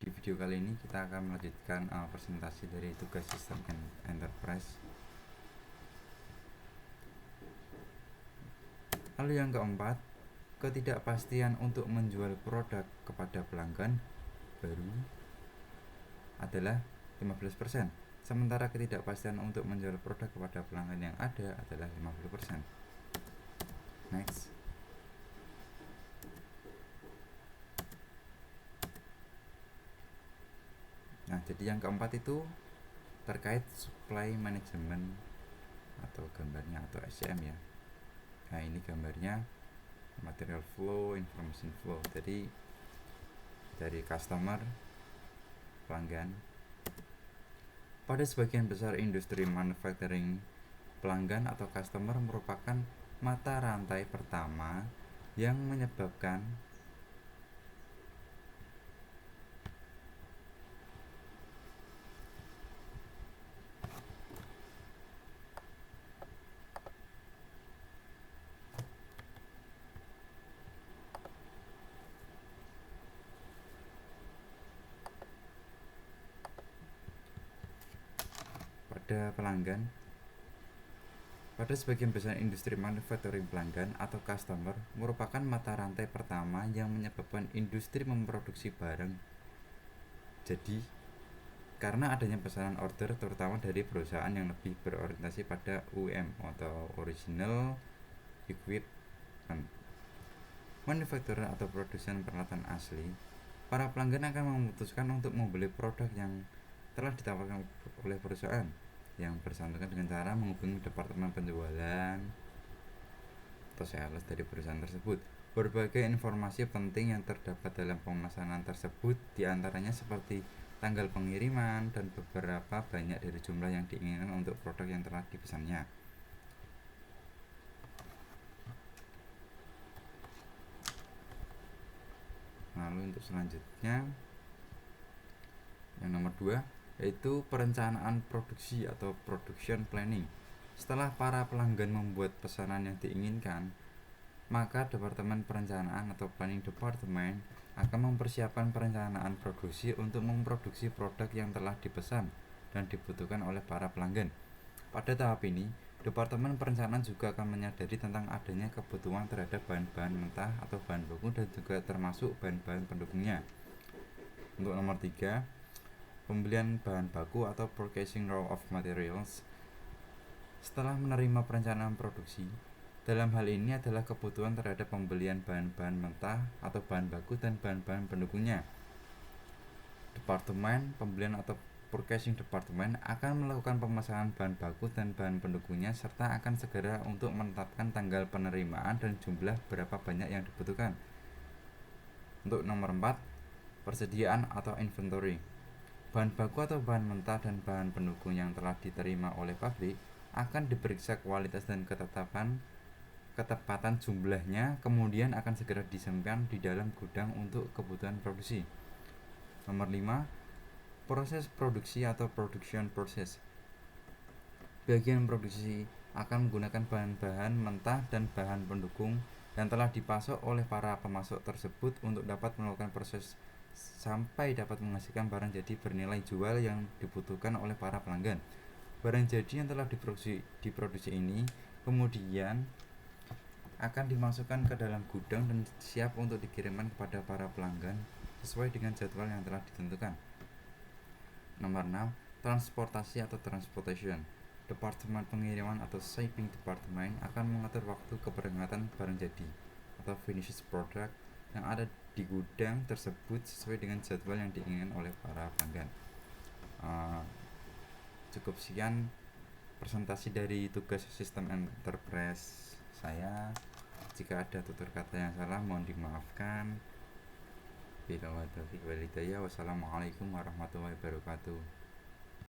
Di video kali ini kita akan melanjutkan presentasi dari tugas sistem enterprise. Lalu yang keempat, ketidakpastian untuk menjual produk kepada pelanggan baru adalah 15%. Sementara ketidakpastian untuk menjual produk kepada pelanggan yang ada adalah 50%. Next. Nah, jadi yang keempat itu terkait supply management atau gambarnya atau SCM ya. Nah, ini gambarnya material flow, information flow. Jadi dari customer, pelanggan. Pada sebagian besar industri manufacturing, pelanggan atau customer merupakan mata rantai pertama yang menyebabkan pelanggan. Pada sebagian besar industri manufacturing, pelanggan atau customer merupakan mata rantai pertama yang menyebabkan industri memproduksi barang. Jadi, karena adanya pesanan order terutama dari perusahaan yang lebih berorientasi pada UM atau original equipment manufacturer atau produsen peralatan asli, para pelanggan akan memutuskan untuk membeli produk yang telah ditawarkan oleh perusahaan yang bersangkutan dengan cara menghubungi departemen penjualan atau sales dari perusahaan tersebut. Berbagai informasi penting yang terdapat dalam pemesanan tersebut diantaranya seperti tanggal pengiriman dan beberapa banyak dari jumlah yang diinginkan untuk produk yang telah dipesannya. Lalu untuk selanjutnya yang nomor 2 yaitu perencanaan produksi atau production planning. Setelah para pelanggan membuat pesanan yang diinginkan, maka Departemen Perencanaan atau Planning Department akan mempersiapkan perencanaan produksi untuk memproduksi produk yang telah dipesan dan dibutuhkan oleh para pelanggan. Pada tahap ini, Departemen Perencanaan juga akan menyadari tentang adanya kebutuhan terhadap bahan-bahan mentah atau bahan baku dan juga termasuk bahan-bahan pendukungnya. Untuk nomor 3, pembelian bahan baku atau purchasing raw of materials. Setelah menerima perencanaan produksi, dalam hal ini adalah kebutuhan terhadap pembelian bahan-bahan mentah atau bahan baku dan bahan-bahan pendukungnya. Departemen pembelian atau purchasing department akan melakukan pemesanan bahan baku dan bahan pendukungnya serta akan segera untuk menetapkan tanggal penerimaan dan jumlah berapa banyak yang dibutuhkan. Untuk nomor 4, persediaan atau inventory. Bahan baku atau bahan mentah dan bahan pendukung yang telah diterima oleh pabrik akan diperiksa kualitas dan ketepatan jumlahnya, kemudian akan segera disimpan di dalam gudang untuk kebutuhan produksi. Nomor 5, proses produksi atau production process. Bagian produksi akan menggunakan bahan-bahan mentah dan bahan pendukung yang telah dipasok oleh para pemasok tersebut untuk dapat melakukan proses sampai dapat menghasilkan barang jadi bernilai jual yang dibutuhkan oleh para pelanggan. Barang jadi yang telah diproduksi ini kemudian akan dimasukkan ke dalam gudang dan siap untuk dikirimkan kepada para pelanggan sesuai dengan jadwal yang telah ditentukan. Nomor 6, transportasi atau transportation. Departemen pengiriman atau shipping department akan mengatur waktu keberangkatan barang jadi atau finished product yang ada di gudang tersebut sesuai dengan jadwal yang diinginkan oleh para pelanggan. Cukup sekian presentasi dari tugas sistem enterprise saya. Jika ada tutur kata yang salah mohon dimaafkan. Wassalamualaikum warahmatullahi wabarakatuh.